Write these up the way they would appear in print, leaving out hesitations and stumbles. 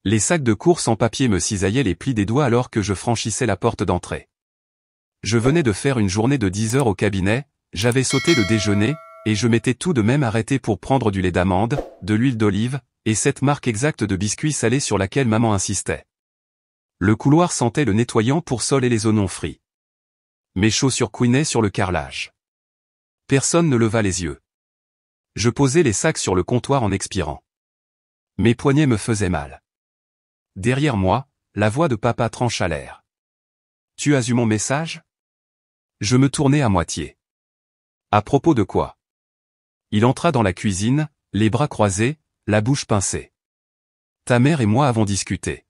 Les sacs de courses en papier me cisaillaient les plis des doigts alors que je franchissais la porte d'entrée. Je venais de faire une journée de 10 heures au cabinet, j'avais sauté le déjeuner, et je m'étais tout de même arrêté pour prendre du lait d'amande, de l'huile d'olive, et cette marque exacte de biscuits salés sur laquelle maman insistait. Le couloir sentait le nettoyant pour sol et les oignons frits. Mes chaussures couinaient sur le carrelage. Personne ne leva les yeux. Je posais les sacs sur le comptoir en expirant. Mes poignets me faisaient mal. Derrière moi, la voix de papa trancha l'air. « Tu as eu mon message ?» Je me tournai à moitié. « À propos de quoi ?» Il entra dans la cuisine, les bras croisés, la bouche pincée. « Ta mère et moi avons discuté.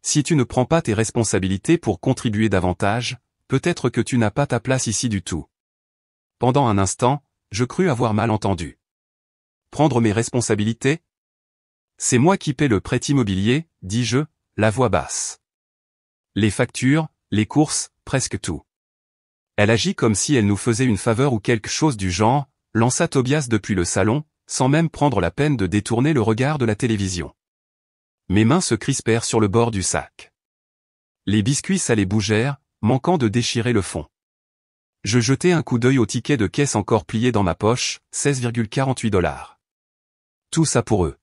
Si tu ne prends pas tes responsabilités pour contribuer davantage, peut-être que tu n'as pas ta place ici du tout. » Pendant un instant, je crus avoir mal entendu. Prendre mes responsabilités ? C'est moi qui paie le prêt immobilier, dis-je, la voix basse. Les factures, les courses, presque tout. Elle agit comme si elle nous faisait une faveur ou quelque chose du genre, lança Tobias depuis le salon, sans même prendre la peine de détourner le regard de la télévision. Mes mains se crispèrent sur le bord du sac. Les biscuits salés bougèrent, manquant de déchirer le fond. Je jetai un coup d'œil au ticket de caisse encore plié dans ma poche, 16,48 $. Tout ça pour eux.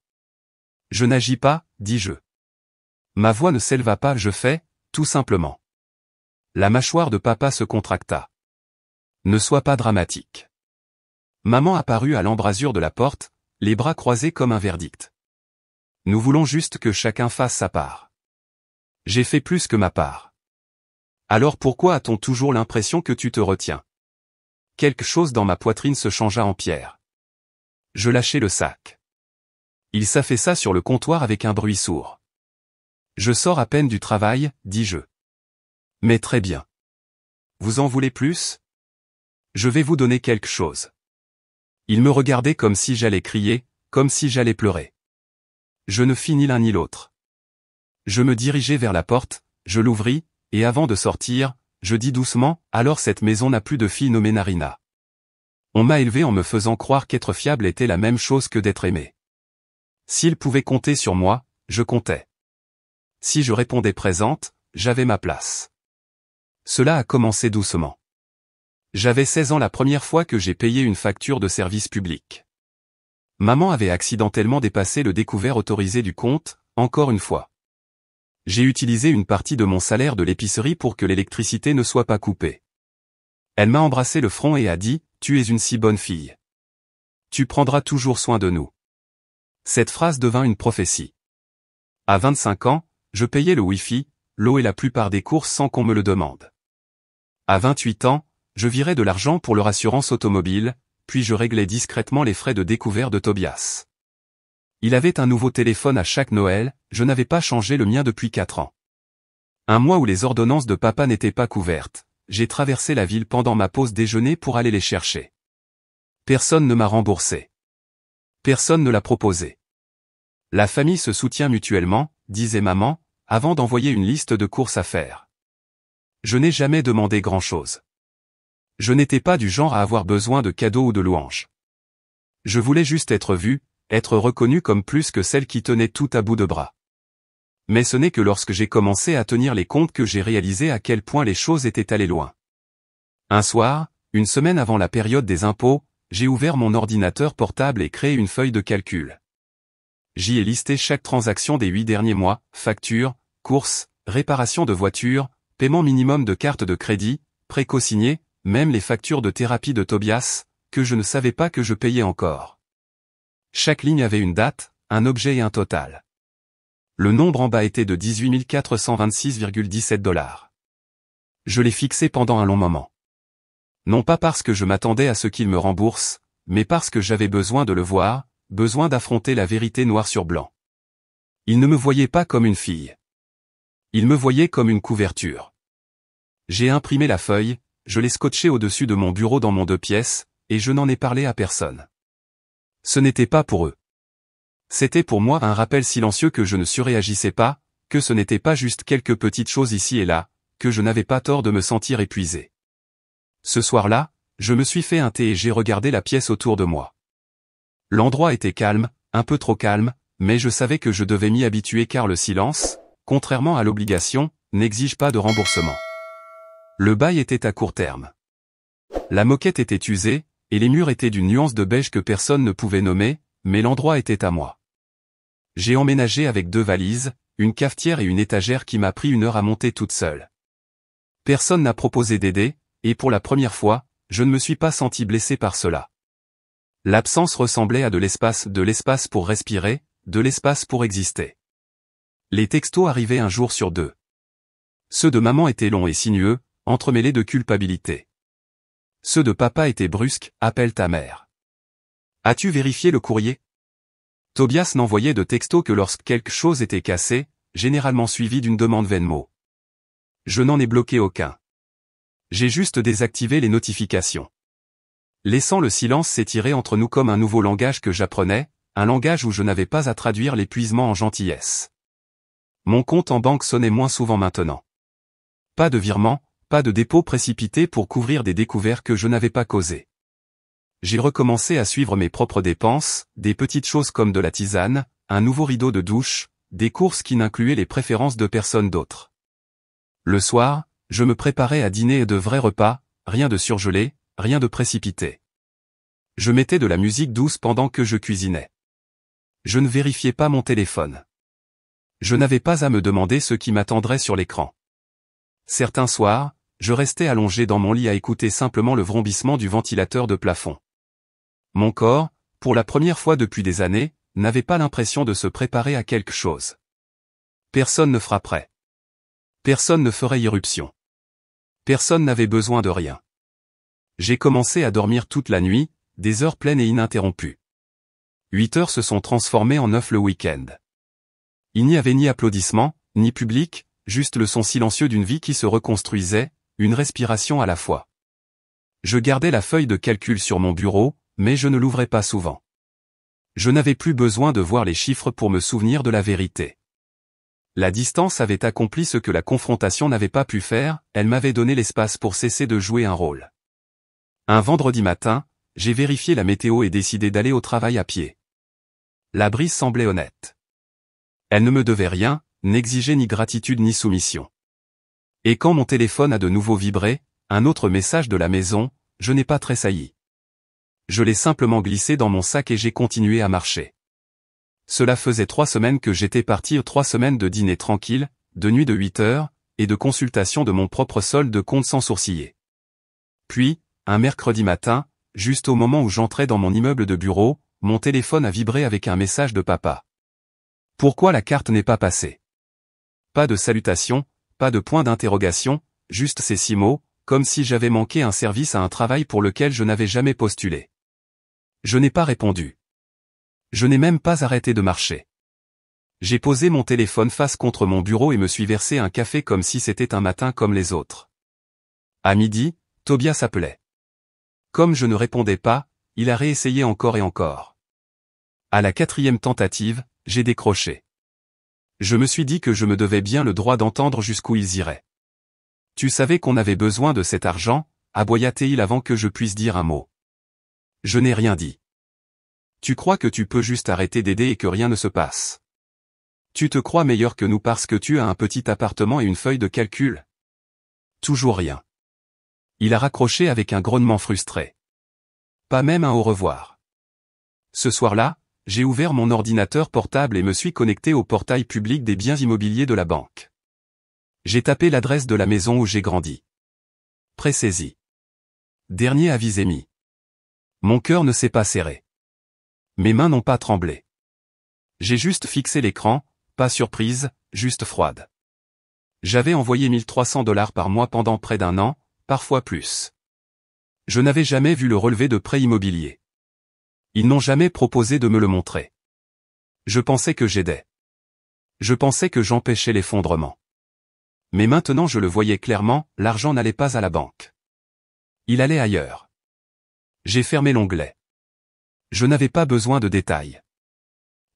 Je n'agis pas, dis-je. Ma voix ne s'éleva pas, je fais, tout simplement. La mâchoire de papa se contracta. Ne sois pas dramatique. Maman apparut à l'embrasure de la porte, les bras croisés comme un verdict. Nous voulons juste que chacun fasse sa part. J'ai fait plus que ma part. Alors pourquoi a-t-on toujours l'impression que tu te retiens ? Quelque chose dans ma poitrine se changea en pierre. Je lâchai le sac. Il s'affaissa sur le comptoir avec un bruit sourd. Je sors à peine du travail, dis-je. Mais très bien. Vous en voulez plus ? Je vais vous donner quelque chose. Il me regardait comme si j'allais crier, comme si j'allais pleurer. Je ne fis ni l'un ni l'autre. Je me dirigeai vers la porte, je l'ouvris, et avant de sortir, je dis doucement, alors cette maison n'a plus de fille nommée Narina. On m'a élevé en me faisant croire qu'être fiable était la même chose que d'être aimé. S'il pouvait compter sur moi, je comptais. Si je répondais présente, j'avais ma place. Cela a commencé doucement. J'avais 16 ans la première fois que j'ai payé une facture de service public. Maman avait accidentellement dépassé le découvert autorisé du compte, encore une fois. J'ai utilisé une partie de mon salaire de l'épicerie pour que l'électricité ne soit pas coupée. Elle m'a embrassé le front et a dit, « Tu es une si bonne fille. Tu prendras toujours soin de nous. » Cette phrase devint une prophétie. À 25 ans, je payais le Wi-Fi, l'eau et la plupart des courses sans qu'on me le demande. À 28 ans, je virais de l'argent pour leur assurance automobile, puis je réglais discrètement les frais de découvert de Tobias. Il avait un nouveau téléphone à chaque Noël, je n'avais pas changé le mien depuis 4 ans. Un mois où les ordonnances de papa n'étaient pas couvertes, j'ai traversé la ville pendant ma pause déjeuner pour aller les chercher. Personne ne m'a remboursé. Personne ne l'a proposé. La famille se soutient mutuellement, disait maman, avant d'envoyer une liste de courses à faire. Je n'ai jamais demandé grand-chose. Je n'étais pas du genre à avoir besoin de cadeaux ou de louanges. Je voulais juste être vu, être reconnu comme plus que celle qui tenait tout à bout de bras. Mais ce n'est que lorsque j'ai commencé à tenir les comptes que j'ai réalisé à quel point les choses étaient allées loin. Un soir, une semaine avant la période des impôts, j'ai ouvert mon ordinateur portable et créé une feuille de calcul. J'y ai listé chaque transaction des 8 derniers mois, factures, courses, réparation de voitures, paiement minimum de carte de crédit, prêt co-signé, même les factures de thérapie de Tobias, que je ne savais pas que je payais encore. Chaque ligne avait une date, un objet et un total. Le nombre en bas était de 18 426,17 $. Je l'ai fixé pendant un long moment. Non pas parce que je m'attendais à ce qu'il me rembourse, mais parce que j'avais besoin de le voir, besoin d'affronter la vérité noir sur blanc. Il ne me voyait pas comme une fille. Il me voyait comme une couverture. J'ai imprimé la feuille, je l'ai scotchée au-dessus de mon bureau dans mon 2 pièces, et je n'en ai parlé à personne. Ce n'était pas pour eux. C'était pour moi un rappel silencieux que je ne surréagissais pas, que ce n'était pas juste quelques petites choses ici et là, que je n'avais pas tort de me sentir épuisé. Ce soir-là, je me suis fait un thé et j'ai regardé la pièce autour de moi. L'endroit était calme, un peu trop calme, mais je savais que je devais m'y habituer car le silence, contrairement à l'obligation, n'exige pas de remboursement. Le bail était à court terme. La moquette était usée, et les murs étaient d'une nuance de beige que personne ne pouvait nommer, mais l'endroit était à moi. J'ai emménagé avec 2 valises, une cafetière et une étagère qui m'a pris 1 heure à monter toute seule. Personne n'a proposé d'aider, et pour la première fois, je ne me suis pas senti blessé par cela. L'absence ressemblait à de l'espace pour respirer, de l'espace pour exister. Les textos arrivaient 1 jour sur 2. Ceux de maman étaient longs et sinueux, entremêlés de culpabilité. Ceux de papa étaient brusques, appelle ta mère. As-tu vérifié le courrier? Tobias n'envoyait de texto que lorsque quelque chose était cassé, généralement suivi d'une demande Venmo. Je n'en ai bloqué aucun. J'ai juste désactivé les notifications. Laissant le silence s'étirer entre nous comme un nouveau langage que j'apprenais, un langage où je n'avais pas à traduire l'épuisement en gentillesse. Mon compte en banque sonnait moins souvent maintenant. Pas de virement, pas de dépôt précipité pour couvrir des découvertes que je n'avais pas causées. J'ai recommencé à suivre mes propres dépenses, des petites choses comme de la tisane, un nouveau rideau de douche, des courses qui n'incluaient les préférences de personne d'autre. Le soir, je me préparais à dîner de vrais repas, rien de surgelé, rien de précipité. Je mettais de la musique douce pendant que je cuisinais. Je ne vérifiais pas mon téléphone. Je n'avais pas à me demander ce qui m'attendrait sur l'écran. Certains soirs, je restais allongé dans mon lit à écouter simplement le vrombissement du ventilateur de plafond. Mon corps, pour la première fois depuis des années, n'avait pas l'impression de se préparer à quelque chose. Personne ne frapperait. Personne ne ferait irruption. Personne n'avait besoin de rien. J'ai commencé à dormir toute la nuit, des heures pleines et ininterrompues. 8 heures se sont transformées en 9 le week-end. Il n'y avait ni applaudissements, ni public, juste le son silencieux d'une vie qui se reconstruisait, une respiration à la fois. Je gardais la feuille de calcul sur mon bureau, mais je ne l'ouvrais pas souvent. Je n'avais plus besoin de voir les chiffres pour me souvenir de la vérité. La distance avait accompli ce que la confrontation n'avait pas pu faire, elle m'avait donné l'espace pour cesser de jouer un rôle. Un vendredi matin, j'ai vérifié la météo et décidé d'aller au travail à pied. La brise semblait honnête. Elle ne me devait rien, n'exigeait ni gratitude ni soumission. Et quand mon téléphone a de nouveau vibré, un autre message de la maison, je n'ai pas tressailli. Je l'ai simplement glissé dans mon sac et j'ai continué à marcher. Cela faisait 3 semaines que j'étais parti, 3 semaines de dîner tranquille, de nuit de 8 heures, et de consultation de mon propre solde de compte sans sourciller. Puis, un mercredi matin, juste au moment où j'entrais dans mon immeuble de bureau, mon téléphone a vibré avec un message de papa. Pourquoi la carte n'est pas passée? Pas de salutation, pas de point d'interrogation, juste ces 6 mots, comme si j'avais manqué un service à un travail pour lequel je n'avais jamais postulé. Je n'ai pas répondu. Je n'ai même pas arrêté de marcher. J'ai posé mon téléphone face contre mon bureau et me suis versé un café comme si c'était un matin comme les autres. À midi, Tobias appelait. Comme je ne répondais pas, il a réessayé encore et encore. À la 4e tentative, j'ai décroché. Je me suis dit que je me devais bien le droit d'entendre jusqu'où ils iraient. Tu savais qu'on avait besoin de cet argent, aboya-t-il avant que je puisse dire un mot. Je n'ai rien dit. Tu crois que tu peux juste arrêter d'aider et que rien ne se passe? Tu te crois meilleur que nous parce que tu as un petit appartement et une feuille de calcul? Toujours rien. Il a raccroché avec un grognement frustré. Pas même un au revoir. Ce soir-là, j'ai ouvert mon ordinateur portable et me suis connecté au portail public des biens immobiliers de la banque. J'ai tapé l'adresse de la maison où j'ai grandi. Pré-saisie. Dernier avis émis. Mon cœur ne s'est pas serré. Mes mains n'ont pas tremblé. J'ai juste fixé l'écran, pas surprise, juste froide. J'avais envoyé $1 300 par mois pendant près d'1 an, parfois plus. Je n'avais jamais vu le relevé de prêt immobilier. Ils n'ont jamais proposé de me le montrer. Je pensais que j'aidais. Je pensais que j'empêchais l'effondrement. Mais maintenant je le voyais clairement, l'argent n'allait pas à la banque. Il allait ailleurs. J'ai fermé l'onglet. Je n'avais pas besoin de détails.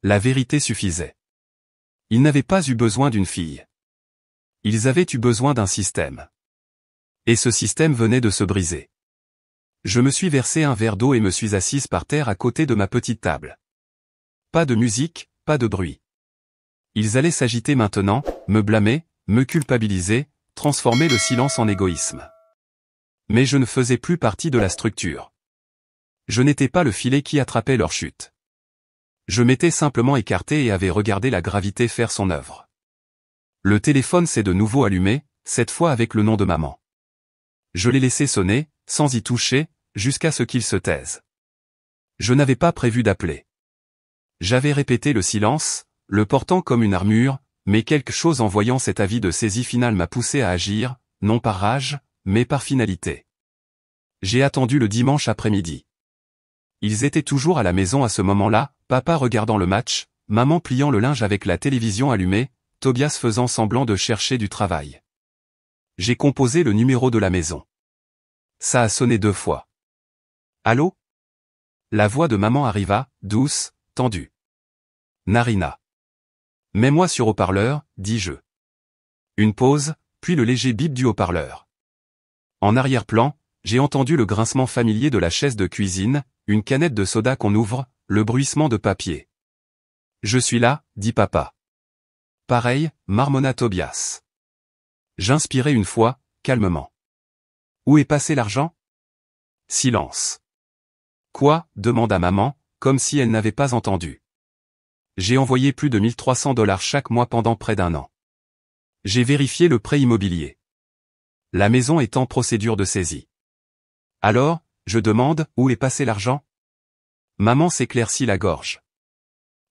La vérité suffisait. Ils n'avaient pas eu besoin d'une fille. Ils avaient eu besoin d'un système. Et ce système venait de se briser. Je me suis versé un verre d'eau et me suis assise par terre à côté de ma petite table. Pas de musique, pas de bruit. Ils allaient s'agiter maintenant, me blâmer, me culpabiliser, transformer le silence en égoïsme. Mais je ne faisais plus partie de la structure. Je n'étais pas le filet qui attrapait leur chute. Je m'étais simplement écarté et avais regardé la gravité faire son œuvre. Le téléphone s'est de nouveau allumé, cette fois avec le nom de maman. Je l'ai laissé sonner, sans y toucher, jusqu'à ce qu'il se taise. Je n'avais pas prévu d'appeler. J'avais répété le silence, le portant comme une armure, mais quelque chose en voyant cet avis de saisie finale m'a poussé à agir, non par rage, mais par finalité. J'ai attendu le dimanche après-midi. Ils étaient toujours à la maison à ce moment-là, papa regardant le match, maman pliant le linge avec la télévision allumée, Tobias faisant semblant de chercher du travail. J'ai composé le numéro de la maison. Ça a sonné 2 fois. Allô? La voix de maman arriva, douce, tendue. Narina. Mets-moi sur haut-parleur, dis-je. Une pause, puis le léger bip du haut-parleur. En arrière-plan, j'ai entendu le grincement familier de la chaise de cuisine, une canette de soda qu'on ouvre, le bruissement de papier. Je suis là, dit papa. Pareil, marmonna Tobias. J'inspirai une fois, calmement. Où est passé l'argent? Silence. Quoi? Demanda maman, comme si elle n'avait pas entendu. J'ai envoyé plus de $1 300 chaque mois pendant près d'1 an. J'ai vérifié le prêt immobilier. La maison est en procédure de saisie. Alors, je demande, où est passé l'argent? Maman s'éclaircit la gorge.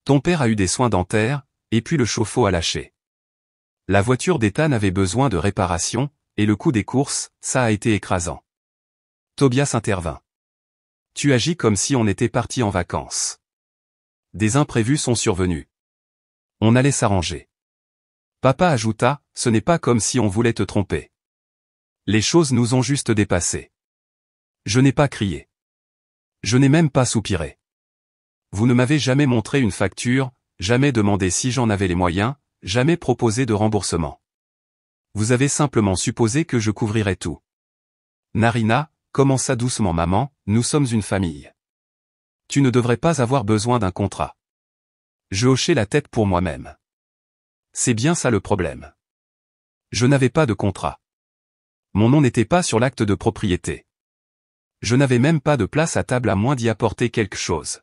Ton père a eu des soins dentaires, et puis le chauffe-eau a lâché. La voiture d'Ethan avait besoin de réparation, et le coût des courses, ça a été écrasant. Tobias intervint. Tu agis comme si on était parti en vacances. Des imprévus sont survenus. On allait s'arranger. Papa ajouta, ce n'est pas comme si on voulait te tromper. Les choses nous ont juste dépassés. Je n'ai pas crié. Je n'ai même pas soupiré. Vous ne m'avez jamais montré une facture, jamais demandé si j'en avais les moyens, jamais proposé de remboursement. Vous avez simplement supposé que je couvrirais tout. Narina, commença doucement maman, nous sommes une famille. Tu ne devrais pas avoir besoin d'un contrat. Je hochai la tête pour moi-même. C'est bien ça le problème. Je n'avais pas de contrat. Mon nom n'était pas sur l'acte de propriété. Je n'avais même pas de place à table à moins d'y apporter quelque chose.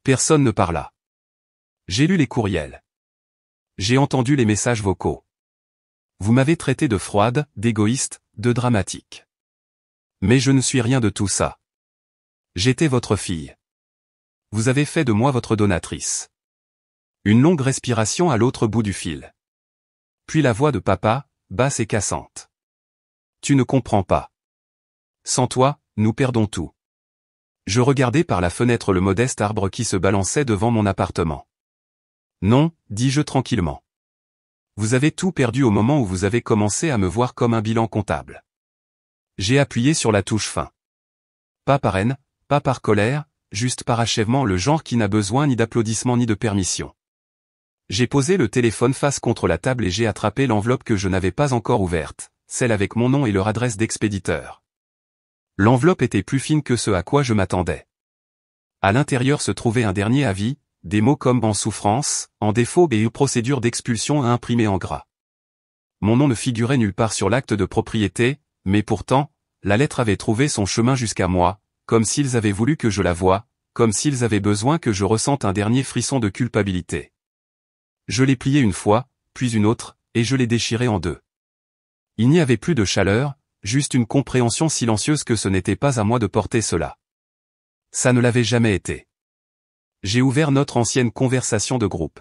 Personne ne parla. J'ai lu les courriels. J'ai entendu les messages vocaux. Vous m'avez traité de froide, d'égoïste, de dramatique. Mais je ne suis rien de tout ça. J'étais votre fille. Vous avez fait de moi votre donatrice. Une longue respiration à l'autre bout du fil. Puis la voix de papa, basse et cassante. Tu ne comprends pas. Sans toi, nous perdons tout. Je regardais par la fenêtre le modeste arbre qui se balançait devant mon appartement. Non, dis-je tranquillement. Vous avez tout perdu au moment où vous avez commencé à me voir comme un bilan comptable. J'ai appuyé sur la touche fin. Pas par haine, pas par colère, juste par achèvement, le genre qui n'a besoin ni d'applaudissements ni de permission. J'ai posé le téléphone face contre la table et j'ai attrapé l'enveloppe que je n'avais pas encore ouverte, celle avec mon nom et leur adresse d'expéditeur. L'enveloppe était plus fine que ce à quoi je m'attendais. À l'intérieur se trouvait un dernier avis, des mots comme en souffrance, en défaut et une procédure d'expulsion à imprimer en gras. Mon nom ne figurait nulle part sur l'acte de propriété, mais pourtant, la lettre avait trouvé son chemin jusqu'à moi, comme s'ils avaient voulu que je la voie, comme s'ils avaient besoin que je ressente un dernier frisson de culpabilité. Je l'ai pliée une fois, puis une autre, et je l'ai déchirée en 2. Il n'y avait plus de chaleur, juste une compréhension silencieuse que ce n'était pas à moi de porter cela. Ça ne l'avait jamais été. J'ai ouvert notre ancienne conversation de groupe.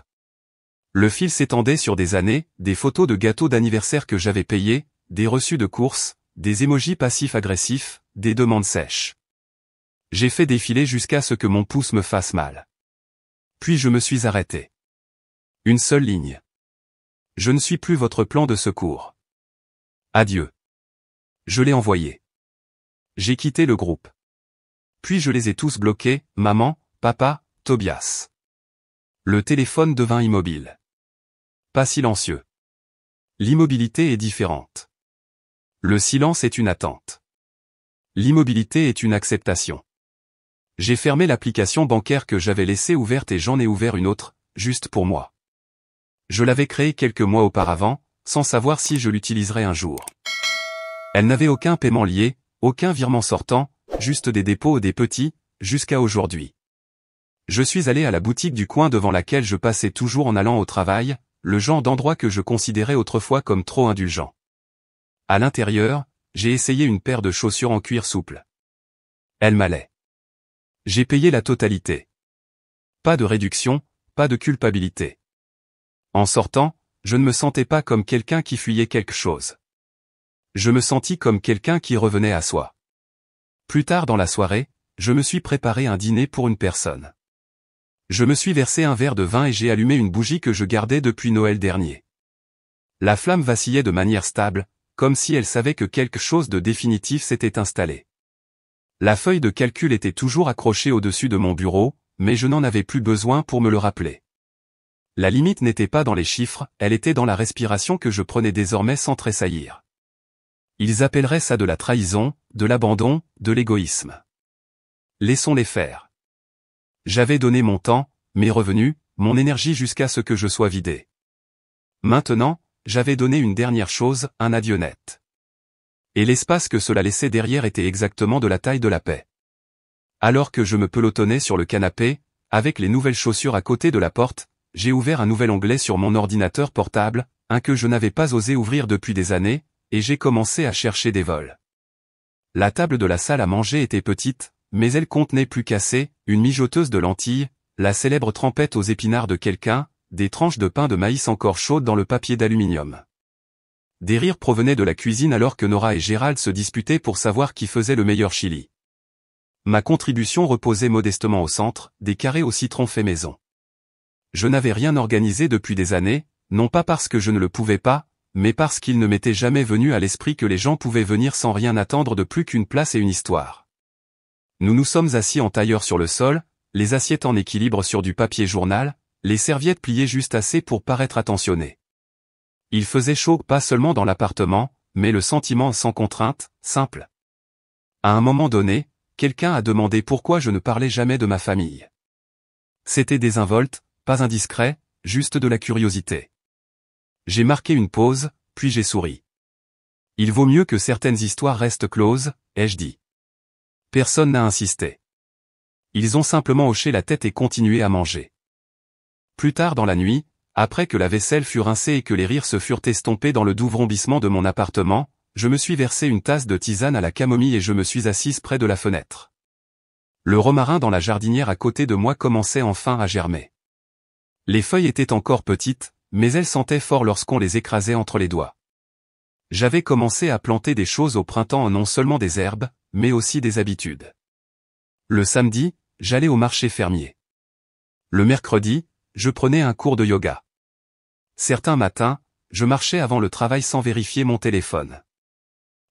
Le fil s'étendait sur des années, des photos de gâteaux d'anniversaire que j'avais payés, des reçus de courses, des émojis passifs-agressifs, des demandes sèches. J'ai fait défiler jusqu'à ce que mon pouce me fasse mal. Puis je me suis arrêté. Une seule ligne. Je ne suis plus votre plan de secours. Adieu. Je l'ai envoyé. J'ai quitté le groupe. Puis je les ai tous bloqués, maman, papa, Tobias. Le téléphone devint immobile. Pas silencieux. L'immobilité est différente. Le silence est une attente. L'immobilité est une acceptation. J'ai fermé l'application bancaire que j'avais laissée ouverte et j'en ai ouvert une autre, juste pour moi. Je l'avais créée quelques mois auparavant, sans savoir si je l'utiliserais un jour. Elle n'avait aucun paiement lié, aucun virement sortant, juste des dépôts des petits, jusqu'à aujourd'hui. Je suis allé à la boutique du coin devant laquelle je passais toujours en allant au travail, le genre d'endroit que je considérais autrefois comme trop indulgent. À l'intérieur, j'ai essayé une paire de chaussures en cuir souple. Elle m'allait. J'ai payé la totalité. Pas de réduction, pas de culpabilité. En sortant, je ne me sentais pas comme quelqu'un qui fuyait quelque chose. Je me sentis comme quelqu'un qui revenait à soi. Plus tard dans la soirée, je me suis préparé un dîner pour une personne. Je me suis versé un verre de vin et j'ai allumé une bougie que je gardais depuis Noël dernier. La flamme vacillait de manière stable, comme si elle savait que quelque chose de définitif s'était installé. La feuille de calcul était toujours accrochée au-dessus de mon bureau, mais je n'en avais plus besoin pour me le rappeler. La limite n'était pas dans les chiffres, elle était dans la respiration que je prenais désormais sans tressaillir. Ils appelleraient ça de la trahison, de l'abandon, de l'égoïsme. Laissons-les faire. J'avais donné mon temps, mes revenus, mon énergie jusqu'à ce que je sois vidé. Maintenant, j'avais donné une dernière chose, un adieu net. Et l'espace que cela laissait derrière était exactement de la taille de la paix. Alors que je me pelotonnais sur le canapé, avec les nouvelles chaussures à côté de la porte, j'ai ouvert un nouvel onglet sur mon ordinateur portable, un que je n'avais pas osé ouvrir depuis des années, et j'ai commencé à chercher des vols. La table de la salle à manger était petite, mais elle contenait plus qu'assez, une mijoteuse de lentilles, la célèbre trempette aux épinards de quelqu'un, des tranches de pain de maïs encore chaudes dans le papier d'aluminium. Des rires provenaient de la cuisine alors que Nora et Gérald se disputaient pour savoir qui faisait le meilleur chili. Ma contribution reposait modestement au centre, des carrés au citron fait maison. Je n'avais rien organisé depuis des années, non pas parce que je ne le pouvais pas, mais parce qu'il ne m'était jamais venu à l'esprit que les gens pouvaient venir sans rien attendre de plus qu'une place et une histoire. Nous nous sommes assis en tailleur sur le sol, les assiettes en équilibre sur du papier journal, les serviettes pliées juste assez pour paraître attentionnées. Il faisait chaud pas seulement dans l'appartement, mais le sentiment sans contrainte, simple. À un moment donné, quelqu'un a demandé pourquoi je ne parlais jamais de ma famille. C'était désinvolte, pas indiscret, juste de la curiosité. J'ai marqué une pause, puis j'ai souri. Il vaut mieux que certaines histoires restent closes, ai-je dit. Personne n'a insisté. Ils ont simplement hoché la tête et continué à manger. Plus tard dans la nuit, après que la vaisselle fut rincée et que les rires se furent estompés dans le doux vrombissement de mon appartement, je me suis versé une tasse de tisane à la camomille et je me suis assise près de la fenêtre. Le romarin dans la jardinière à côté de moi commençait enfin à germer. Les feuilles étaient encore petites, mais elles sentaient fort lorsqu'on les écrasait entre les doigts. J'avais commencé à planter des choses au printemps, non seulement des herbes, mais aussi des habitudes. Le samedi, j'allais au marché fermier. Le mercredi, je prenais un cours de yoga. Certains matins, je marchais avant le travail sans vérifier mon téléphone.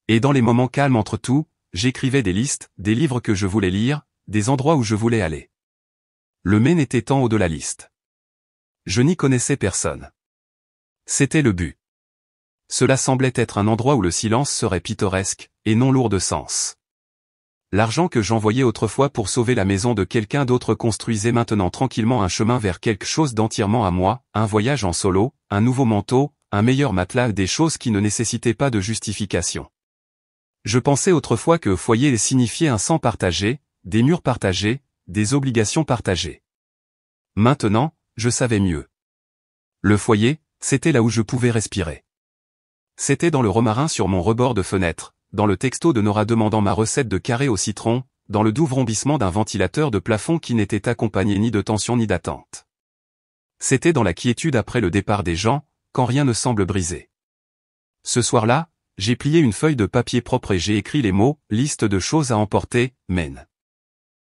Et dans les moments calmes entre tout, j'écrivais des listes, des livres que je voulais lire, des endroits où je voulais aller. Le Maine était en haut de la liste. Je n'y connaissais personne. C'était le but. Cela semblait être un endroit où le silence serait pittoresque, et non lourd de sens. L'argent que j'envoyais autrefois pour sauver la maison de quelqu'un d'autre construisait maintenant tranquillement un chemin vers quelque chose d'entièrement à moi, un voyage en solo, un nouveau manteau, un meilleur matelas, des choses qui ne nécessitaient pas de justification. Je pensais autrefois que foyer signifiait un sang partagé, des murs partagés, des obligations partagées. Maintenant, je savais mieux. Le foyer, c'était là où je pouvais respirer. C'était dans le romarin sur mon rebord de fenêtre, dans le texto de Nora demandant ma recette de carré au citron, dans le doux vrombissement d'un ventilateur de plafond qui n'était accompagné ni de tension ni d'attente. C'était dans la quiétude après le départ des gens, quand rien ne semble brisé. Ce soir-là, j'ai plié une feuille de papier propre et j'ai écrit les mots « liste de choses à emporter, Maine ».